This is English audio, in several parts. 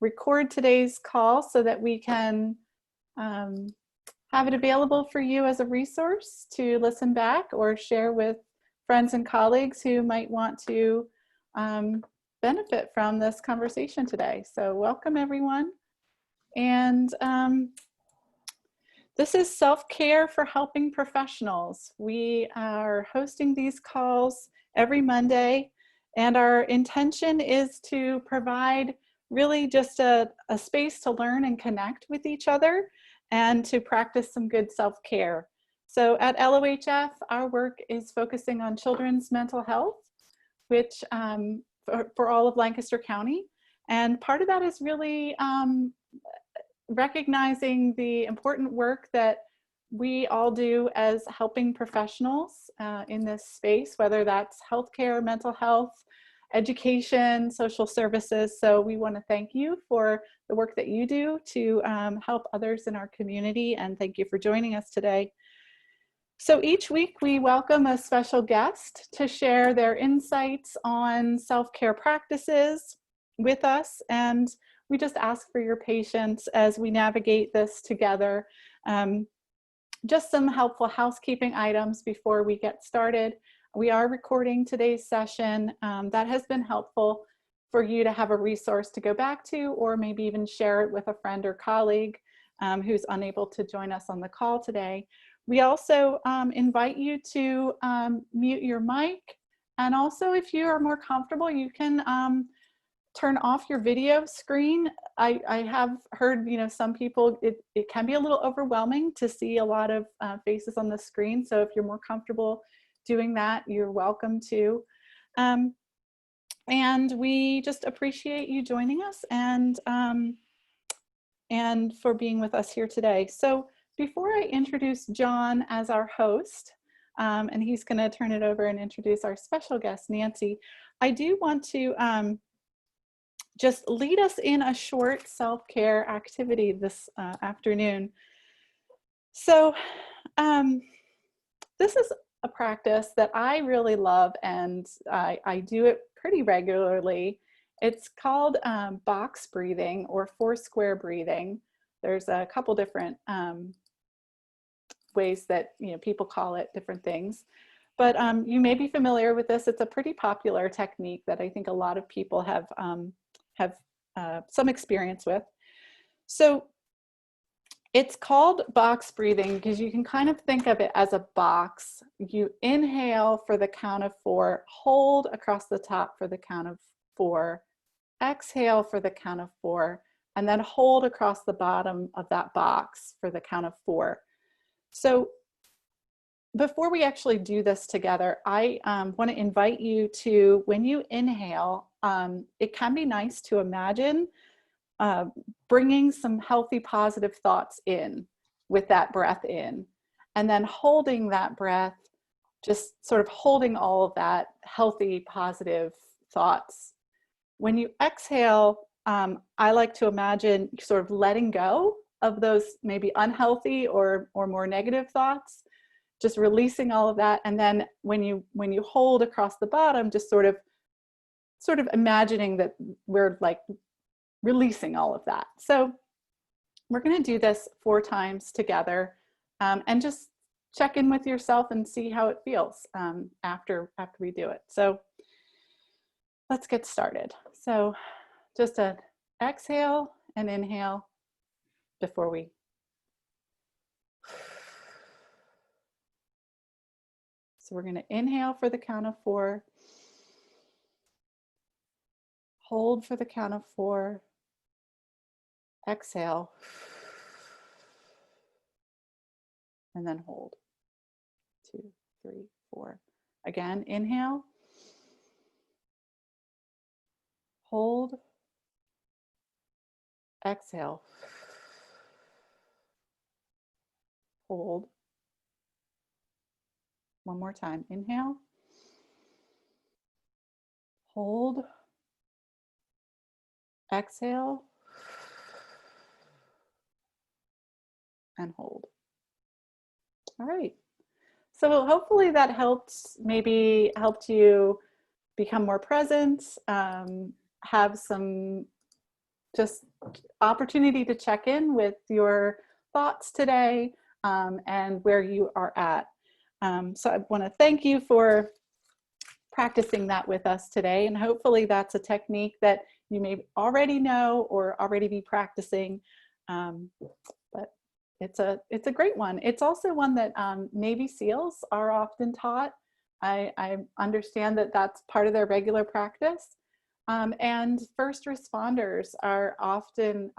record today's call so that we can have it available for you as a resource to listen back or share with friends and colleagues who might want to benefit from this conversation today. So welcome everyone. And this is Self-Care for Helping Professionals. We are hosting these calls every Monday, and our intention is to provide really just a space to learn and connect with each other and to practice some good self-care. So at LOHF, our work is focusing on children's mental health, which for all of Lancaster County. And part of that is really recognizing the important work that we all do as helping professionals in this space, whether that's healthcare, mental health, education, social services. So we want to thank you for the work that you do to help others in our community, and thank you for joining us today. So each week we welcome a special guest to share their insights on self-care practices with us, and we just ask for your patience as we navigate this together. Just some helpful housekeeping items before we get started. We are recording today's session. That has been helpful for you to have a resource to go back to, or maybe even share it with a friend or colleague who's unable to join us on the call today. We also invite you to mute your mic, and also if you are more comfortable, you can turn off your video screen. I have heard, some people, it can be a little overwhelming to see a lot of faces on the screen. So if you're more comfortable doing that, you're welcome to. And we just appreciate you joining us and for being with us here today. So before I introduce John as our host, and he's gonna turn it over and introduce our special guest, Nancy, I do want to just lead us in a short self-care activity this afternoon. So this is a practice that I really love, and I do it pretty regularly. It's called box breathing or Foursquare breathing. There's a couple different ways that people call it different things. But you may be familiar with this. It's a pretty popular technique that I think a lot of people have some experience with. So it's called box breathing because you can kind of think of it as a box. You inhale for the count of 4, hold across the top for the count of 4, exhale for the count of 4, and then hold across the bottom of that box for the count of 4. So before we actually do this together, I want to invite you to, when you inhale, it can be nice to imagine bringing some healthy, positive thoughts in with that breath in, and then holding that breath, just sort of holding all of that healthy, positive thoughts. When you exhale, I like to imagine sort of letting go of those maybe unhealthy or more negative thoughts, just releasing all of that. And then when you hold across the bottom, just sort of imagining that we're like releasing all of that. So we're going to do this 4 times together, and just check in with yourself and see how it feels after we do it. So let's get started. So just an exhale and inhale before we. So we're going to inhale for the count of 4, hold for the count of 4, exhale, and then hold. 2, 3, 4. Again, inhale, hold, exhale, hold. One more time. Inhale, hold, exhale, and hold. All right. So hopefully that helped you become more present, have some just opportunity to check in with your thoughts today and where you are at. So I want to thank you for practicing that with us today, and hopefully that's a technique that you may already know or already be practicing, but it's a great one. It's also one that Navy SEALs are often taught. I understand that that's part of their regular practice, and first responders are often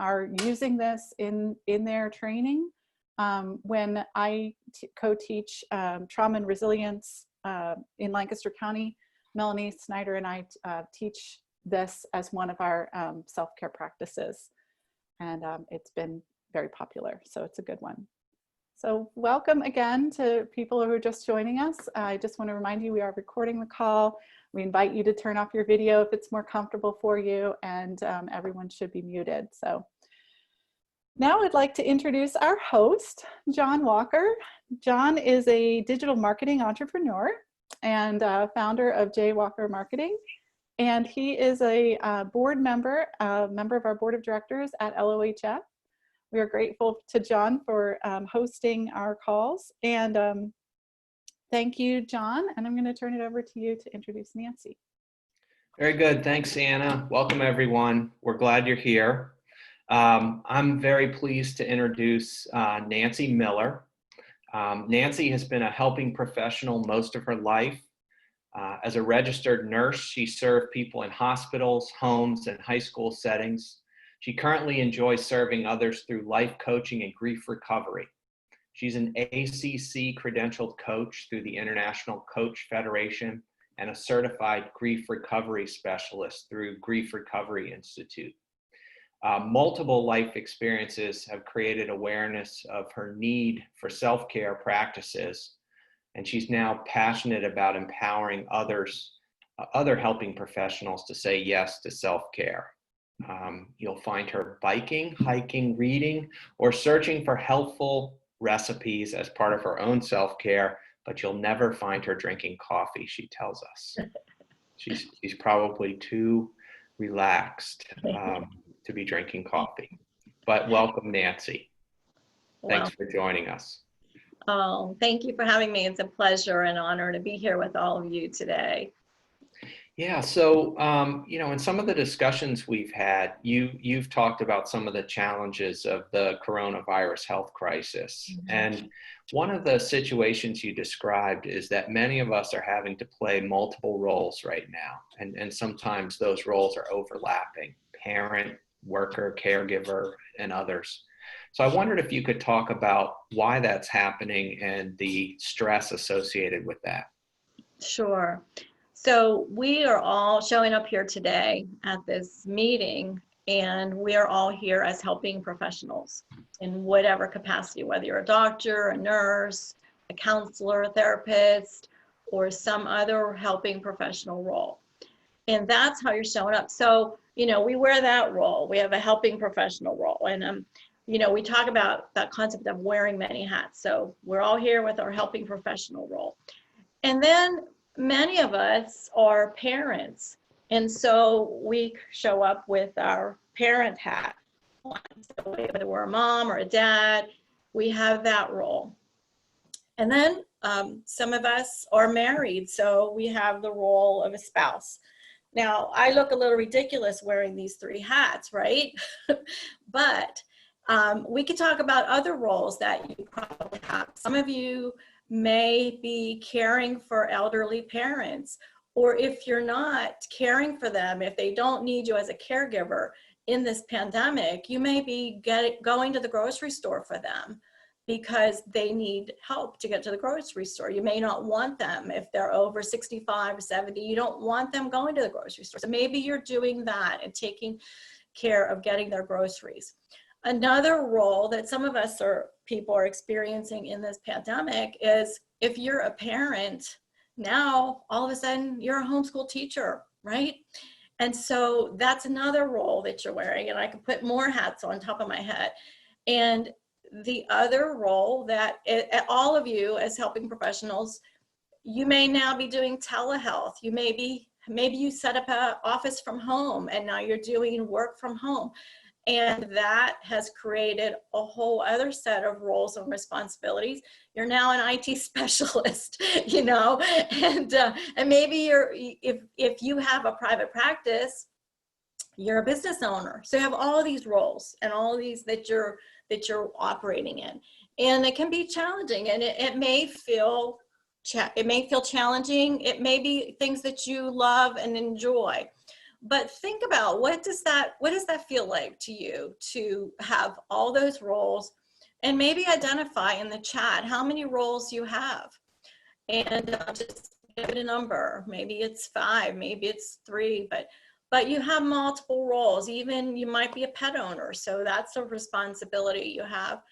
using this in their training. When I co-teach trauma and resilience in Lancaster County, Melanie Snyder and I teach this as one of our self-care practices, and it's been very popular, so it's a good one. So welcome again to people who are just joining us. I just want to remind you we are recording the call. We invite you to turn off your video if it's more comfortable for you, and everyone should be muted. So now I'd like to introduce our host, John Walker. John is a digital marketing entrepreneur and founder of J. Walker Marketing. And he is a board member, member of our board of directors at LOHF. We are grateful to John for hosting our calls. And thank you, John. And I'm going to turn it over to you to introduce Nancy. Very good. Thanks, Anna. Welcome, everyone. We're glad you're here. I'm very pleased to introduce Nancy Miller. Nancy has been a helping professional most of her life. As a registered nurse, she served people in hospitals, homes, and high school settings. She currently enjoys serving others through life coaching and grief recovery. She's an ACC credentialed coach through the International Coach Federation and a certified grief recovery specialist through Grief Recovery Institute. Multiple life experiences have created awareness of her need for self-care practices, and she's now passionate about empowering others, other helping professionals to say yes to self-care. You'll find her biking, hiking, reading, or searching for helpful recipes as part of her own self-care, but you'll never find her drinking coffee, she tells us. She's probably too relaxed to be drinking coffee. But welcome, Nancy. Thanks for joining us. Oh, thank you for having me. It's a pleasure and honor to be here with all of you today. Yeah, so, you know, in some of the discussions we've had, you've talked about some of the challenges of the coronavirus health crisis. Mm-hmm. And one of the situations you described is that many of us are having to play multiple roles right now. And sometimes those roles are overlapping: parent, worker, caregiver, and others. So I wondered if you could talk about why that's happening and the stress associated with that. Sure. So we are all showing up here today at this meeting, and we are all here as helping professionals in whatever capacity, whether you're a doctor, a nurse, a counselor, a therapist, or some other helping professional role. And that's how you're showing up. So, you know, we wear that role. We have a helping professional role. And, you know, we talk about that concept of wearing many hats. So we're all here with our helping professional role. And then many of us are parents. And so we show up with our parent hat. So whether we're a mom or a dad, we have that role. And then some of us are married, so we have the role of a spouse. Now, I look a little ridiculous wearing these three hats, right? But we could talk about other roles that you probably have. Some of you may be caring for elderly parents, or if you're not caring for them, if they don't need you as a caregiver in this pandemic, you may be going to the grocery store for them because they need help to get to the grocery store. You may not want them if they're over 65 or 70. You don't want them going to the grocery store. So maybe you're doing that and taking care of getting their groceries. Another role that some of us people are experiencing in this pandemic is if you're a parent, now all of a sudden you're a homeschool teacher, right? And so that's another role that you're wearing, and I can put more hats on top of my head. And the other role that all of you as helping professionals, you may now be doing telehealth. You maybe you set up an office from home and now you're doing work from home. And that has created a whole other set of roles and responsibilities. You're now an IT specialist, you know, and maybe if you have a private practice, you're a business owner. So you have all these roles and all these that you're operating in, and it can be challenging, and it may feel challenging. It may be things that you love and enjoy. But think about what does that feel like to you to have all those roles, and maybe identify in the chat how many roles you have, and just give it a number. Maybe it's 5, maybe it's 3, but you have multiple roles. Even you might be a pet owner, so that's a responsibility you have.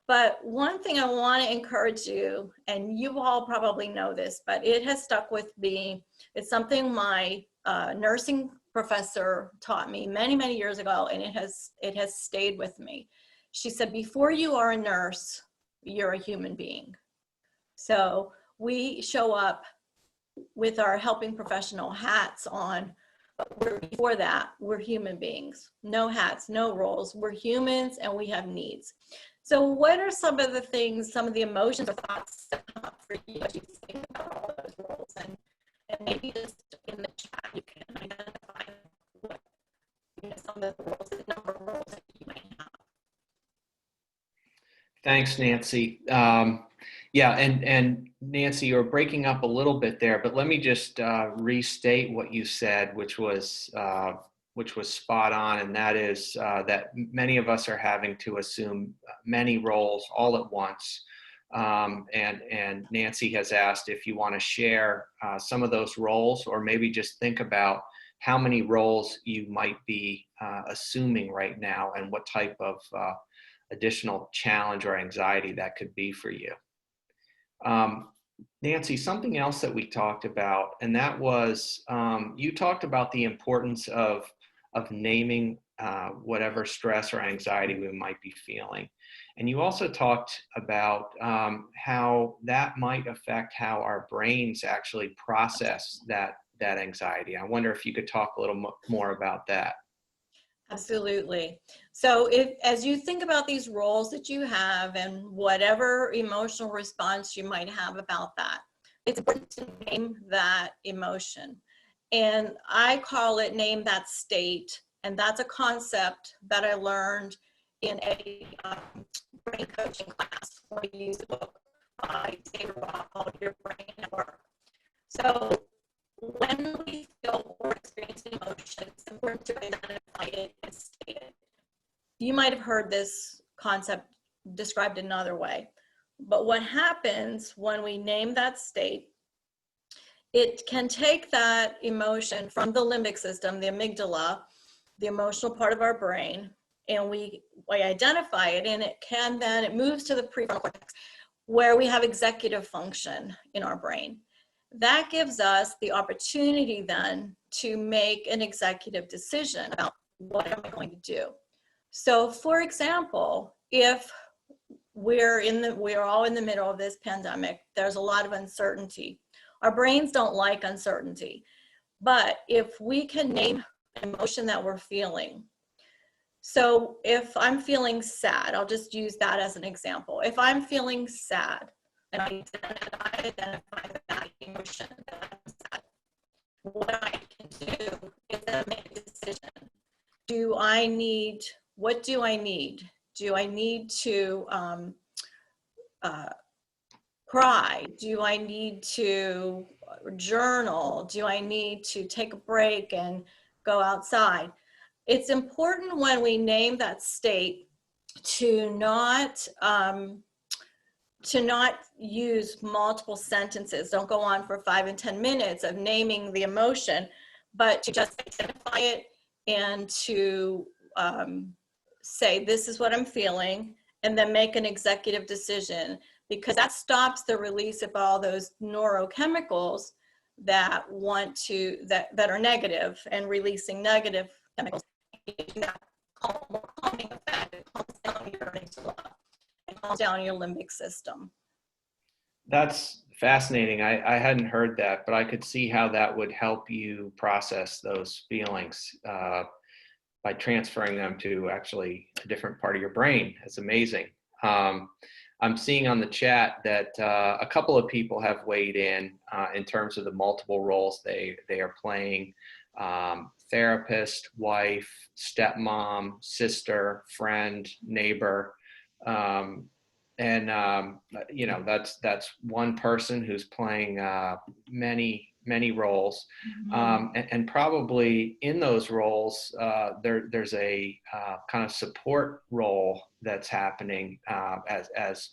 But one thing I want to encourage you, and you all probably know this, but it has stuck with me. It's something my nursing professor taught me many, many years ago, and it has stayed with me. She said, before you are a nurse, you're a human being. So we show up with our helping professional hats on, but before that, we're human beings. No hats, no roles. We're humans, and we have needs. So what are some of the things, some of the emotions or thoughts that come up for you as you think about all those roles? And maybe just in the chat, you can identify what, some of the roles, the number of roles that you might have. Thanks, Nancy. Yeah, and Nancy, you're breaking up a little bit there, but let me just restate what you said, which was spot on, and that is that many of us are having to assume many roles all at once. And Nancy has asked if you want to share some of those roles, or maybe just think about how many roles you might be assuming right now, and what type of additional challenge or anxiety that could be for you. Nancy, something else that we talked about, and that was, you talked about the importance of naming whatever stress or anxiety we might be feeling. And you also talked about how that might affect how our brains actually process that anxiety. I wonder if you could talk a little more about that. Absolutely. So as you think about these roles that you have and whatever emotional response you might have about that, it's important to name that emotion. And I call it name that state. And that's a concept that I learned in a brain coaching class where I use a book by David Roth called Your Brain at Work. So when we feel or experience emotion, it's important to identify it and state it. You might have heard this concept described another way, but what happens when we name that state, it can take that emotion from the limbic system, the amygdala, the emotional part of our brain, and we identify it, and it moves to the prefrontal cortex, where we have executive function in our brain. That gives us the opportunity then to make an executive decision about what am I going to do. So for example, if we're all in the middle of this pandemic, there's a lot of uncertainty. Our brains don't like uncertainty, but if we can name an emotion that we're feeling. So if I'm feeling sad, I'll just use that as an example. If I'm feeling sad, and I identify that emotion that I'm sad, what I can do is then make a decision. What do I need? Do I need to cry? Do I need to journal? Do I need to take a break and go outside? It's important when we name that state to not use multiple sentences. Don't go on for 5 and 10 minutes of naming the emotion, but to just identify it and to say, this is what I'm feeling, and then make an executive decision, because that stops the release of all those neurochemicals that are negative, and releasing negative chemicals. That more calming effect. It calms down your amygdala. It calms down your limbic system. That's fascinating. I hadn't heard that, but I could see how that would help you process those feelings. by transferring them to actually a different part of your brain. It's amazing. I'm seeing on the chat that a couple of people have weighed in terms of the multiple roles they are playing. Therapist, wife, stepmom, sister, friend, neighbor. You know, that's one person who's playing many roles. And probably in those roles, there's a kind of support role that's happening as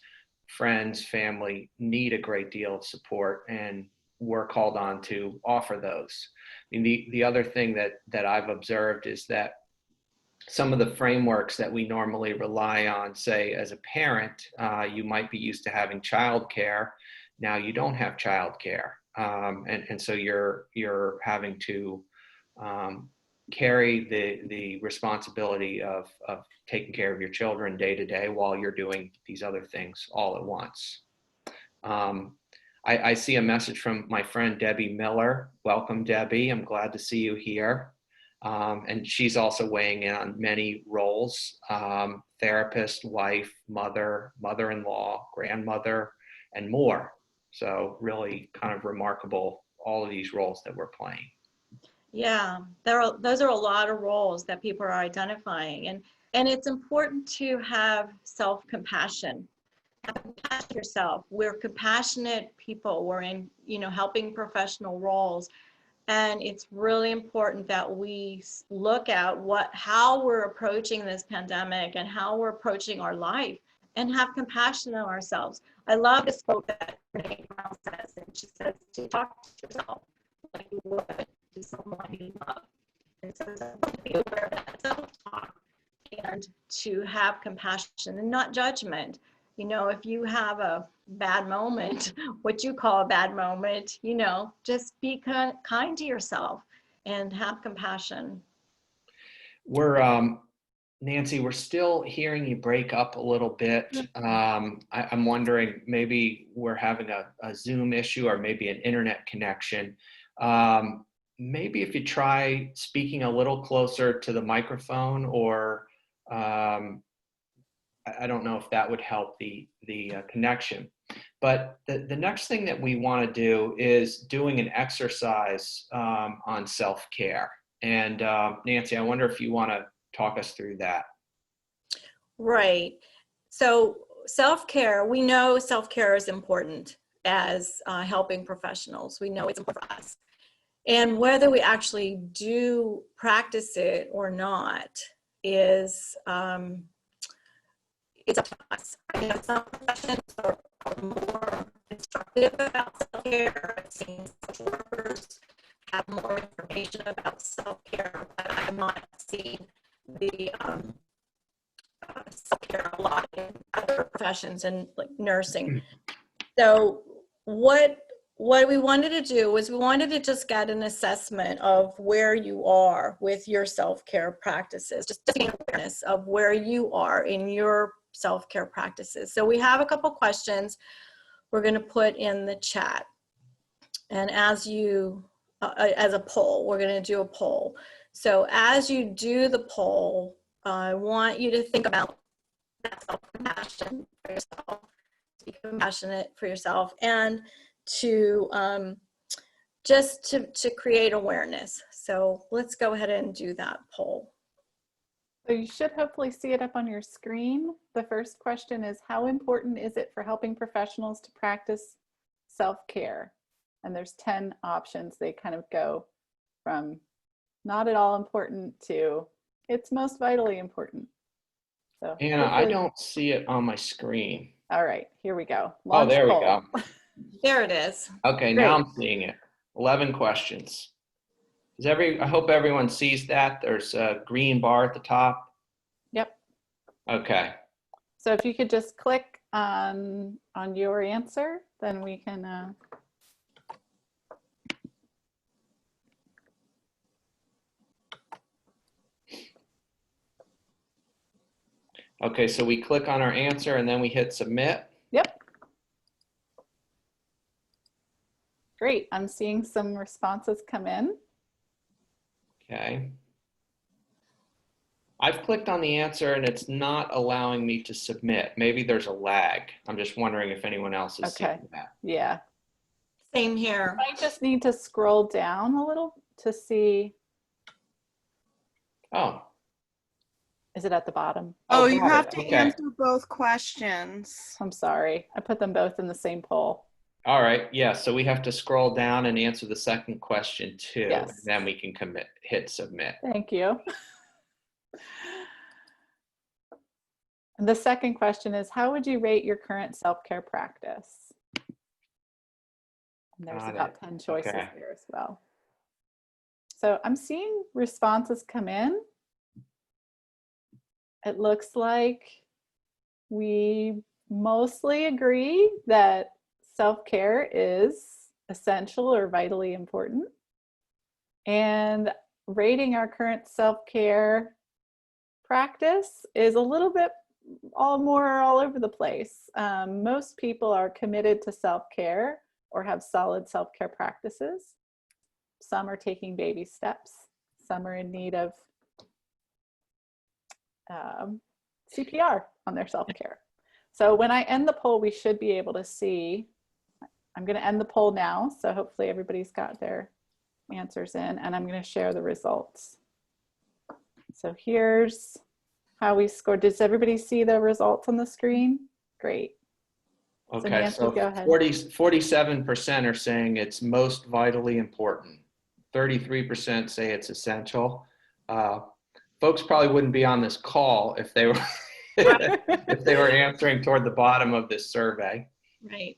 friends, family need a great deal of support, and we're called on to offer those. I mean, the other thing that I've observed is that some of the frameworks that we normally rely on, say as a parent, you might be used to having childcare. Now you don't have childcare. And so you're having to carry the responsibility of taking care of your children day to day while you're doing these other things all at once. I see a message from my friend Debbie Miller. Welcome, Debbie. I'm glad to see you here. And she's also weighing in on many roles: therapist, wife, mother, mother-in-law, grandmother, and more. So really kind of remarkable, all of these roles that we're playing. Yeah, those are a lot of roles that people are identifying, and it's important to have self-compassion. Have compassion yourself. We're compassionate people. We're in, you know, helping professional roles, and it's really important that we look at how we're approaching this pandemic and how we're approaching our life, and have compassion on ourselves. I love this quote that Renee Brown says, and she says to talk to yourself like you would to someone you love. And so to be aware of that self-talk and to have compassion and not judgment. You know, if you have a bad moment, what you call a bad moment, you know, just be kind to yourself and have compassion. Nancy, we're still hearing you break up a little bit. I'm wondering, maybe we're having a Zoom issue or maybe an internet connection. Maybe if you try speaking a little closer to the microphone, or I don't know if that would help the connection. But the next thing that we want to do is doing an exercise on self-care. And Nancy, I wonder if you want to talk us through that. Right. So self-care, we know self-care is important as helping professionals. We know it's important for us. And whether we actually do practice it or not is it's up to us. I know some professions are more instructive about self-care. I've seen social workers have more information about self-care, but I have not seen the self-care a lot in other professions and like nursing. So what we wanted to do was we wanted to just get an assessment of where you are with your self-care practices, just to gain awareness of where you are in your self-care practices. So we have a couple questions we're going to put in the chat, and as a poll, we're going to do a poll. So as you do the poll, I want you to think about that self-compassion for yourself, to be compassionate for yourself, and to just to create awareness. So let's go ahead and do that poll. So you should hopefully see it up on your screen. The first question is, how important is it for helping professionals to practice self-care? And there's 10 options. They kind of go from not at all important to it's most vitally important. So Anna, I don't see it on my screen. All right, here we go. Launch there poll. We go. There it is. Okay, great. Now I'm seeing it. 11 questions. I hope everyone sees that. There's a green bar at the top. Yep. Okay. So if you could just click on your answer, then we can. Okay, so we click on our answer and then we hit submit. Yep. Great. I'm seeing some responses come in. Okay. I've clicked on the answer and it's not allowing me to submit. Maybe there's a lag. I'm just wondering if anyone else is Okay. seeing that. Yeah. Same here. I just need to scroll down a little to see. Oh, Is it at the bottom? Oh, you got have it. to Okay. answer both questions. I'm sorry. I put them both in the same poll. all right. Yeah, so we have to scroll down and answer the second question too. Yes. And then we can hit submit. Thank you. And the second question is, how would you rate your current self-care practice? And there's Got about it. 10 choices Okay. here as well. So I'm seeing responses come in. It looks like we mostly agree that self-care is essential or vitally important. And rating our current self-care practice is a little bit all over the place. Most people are committed to self-care or have solid self-care practices. Some are taking baby steps. Some are in need of CPR on their self-care. So when I end the poll, we should be able to see. I'm going to end the poll now, so hopefully everybody's got their answers in, and I'm going to share the results. So here's how we scored. Does everybody see the results on the screen? Great. Okay, Nancy, so go ahead. 47% are saying it's most vitally important. 33% say it's essential. Folks probably wouldn't be on this call if they were if they were answering toward the bottom of this survey. Right.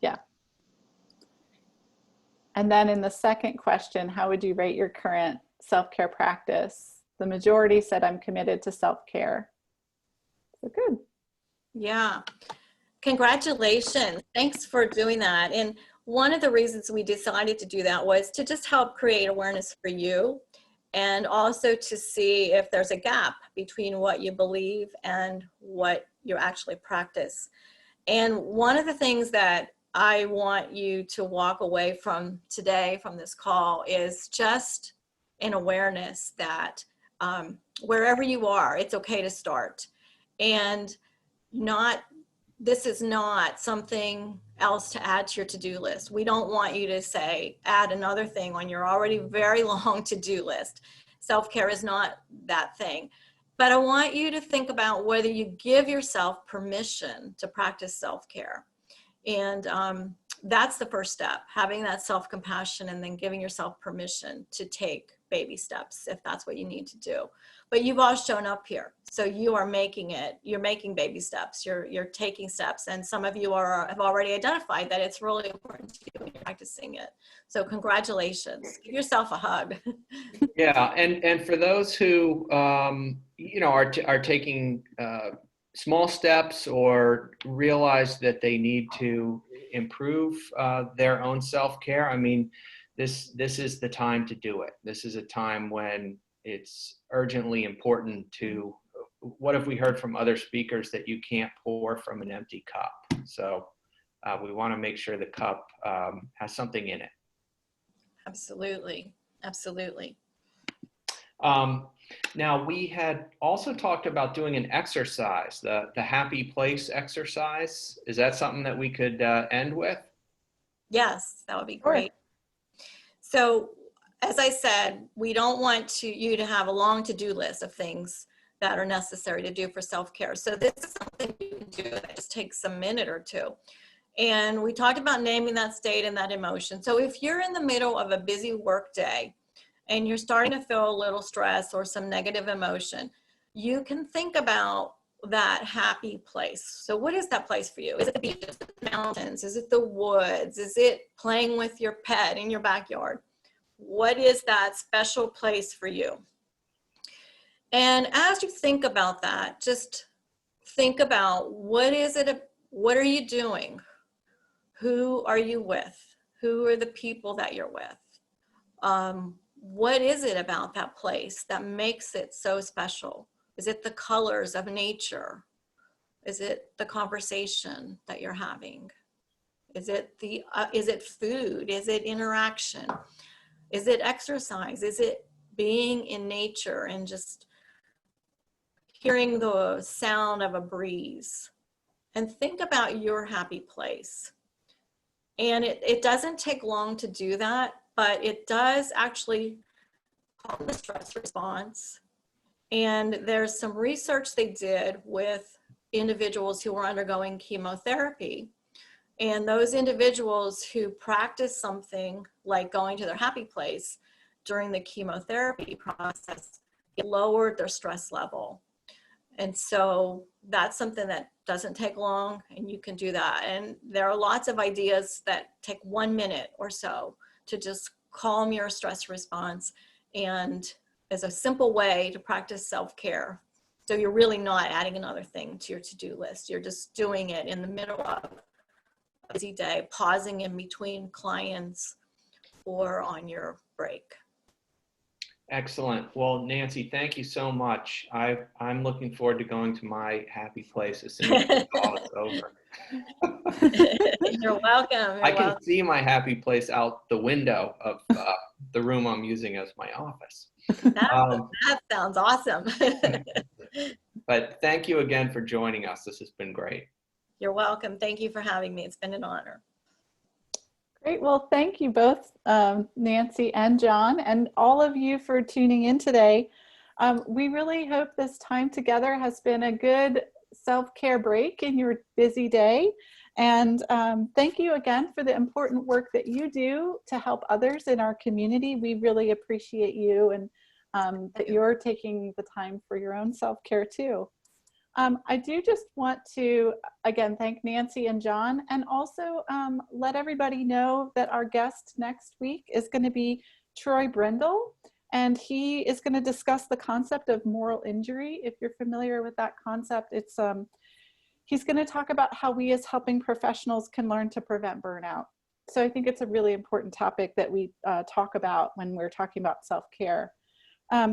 Yeah. And then in the second question, how would you rate your current self-care practice? The majority said I'm committed to self-care. So good. Yeah. Congratulations. Thanks for doing that. And one of the reasons we decided to do that was to just help create awareness for you, and also to see if there's a gap between what you believe and what you actually practice. And one of the things that I want you to walk away from today, from this call, is just an awareness that wherever you are, it's okay to start. And this is not something else to add to your to-do list. We don't want you to say, add another thing on your already very long to-do list. Self-care is not that thing. But I want you to think about whether you give yourself permission to practice self-care. And that's the first step, having that self-compassion and then giving yourself permission to take baby steps if that's what you need to do. But you've all shown up here, so you are making it. You're making baby steps. You're taking steps, and some of you have already identified that it's really important to you and you're practicing it. So congratulations. Give yourself a hug. Yeah, and for those who you know are taking small steps or realize that they need to improve their own self-care, I mean, this is the time to do it. This is a time when it's urgently important to, what have we heard from other speakers, that you can't pour from an empty cup. So we want to make sure the cup has something in it. Absolutely, absolutely. Now, we had also talked about doing an exercise, the happy place exercise. Is that something that we could end with? Yes, that would be great. So, as I said, we don't want you to have a long to-do list of things that are necessary to do for self-care. So this is something you can do that just takes a minute or two. And we talked about naming that state and that emotion. So if you're in the middle of a busy work day and you're starting to feel a little stress or some negative emotion, you can think about that happy place. So what is that place for you? Is it the beach? Is it the mountains? Is it the woods? Is it playing with your pet in your backyard? What is that special place for you? And as you think about that, just think about what are you doing? Who are you with? Who are the people that you're with? What is it about that place that makes it so special? Is it the colors of nature? Is it the conversation that you're having? Is it food? Is it interaction? Is it exercise? Is it being in nature and just hearing the sound of a breeze, and think about your happy place. And it doesn't take long to do that, but it does actually calm the stress response. And there's some research they did with individuals who were undergoing chemotherapy. And those individuals who practice something like going to their happy place during the chemotherapy process, it lowered their stress level. And so that's something that doesn't take long, and you can do that. And there are lots of ideas that take 1 minute or so to just calm your stress response, and as a simple way to practice self-care. So you're really not adding another thing to your to-do list. You're just doing it in the middle of a busy day, pausing in between clients or on your break. Excellent. Well, Nancy, thank you so much. I'm looking forward to going to my happy place as soon as the call is over. You're welcome. I can see my happy place out the window of the room I'm using as my office. That sounds awesome. But thank you again for joining us. This has been great. You're welcome. Thank you for having me. It's been an honor. Great. Well, thank you both, Nancy and John, and all of you for tuning in today. We really hope this time together has been a good self-care break in your busy day. And thank you again for the important work that you do to help others in our community. We really appreciate you, and that you're taking the time for your own self-care too. I do just want to, again, thank Nancy and John, and also let everybody know that our guest next week is going to be Troy Brindle, and he is going to discuss the concept of moral injury. If you're familiar with that concept, it's he's going to talk about how we as helping professionals can learn to prevent burnout. So I think it's a really important topic that we talk about when we're talking about self-care.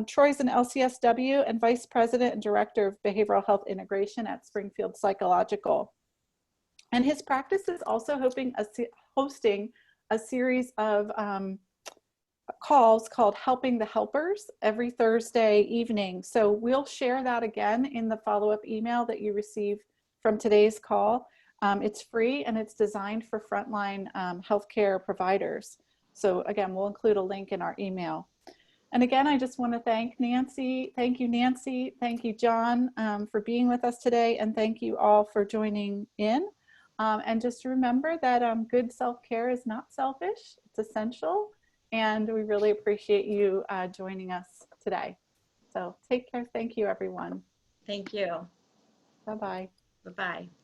Troy's an LCSW and Vice President and Director of Behavioral Health Integration at Springfield Psychological. And his practice is also hosting a series of calls called Helping the Helpers every Thursday evening. So we'll share that again in the follow-up email that you receive from today's call. It's free, and it's designed for frontline healthcare providers. So again, we'll include a link in our email. And again, I just want to thank Nancy. Thank you, Nancy. Thank you, John, for being with us today. And thank you all for joining in. And just remember that good self-care is not selfish, it's essential. And we really appreciate you joining us today. So take care. Thank you, everyone. Thank you. Bye-bye. Bye-bye.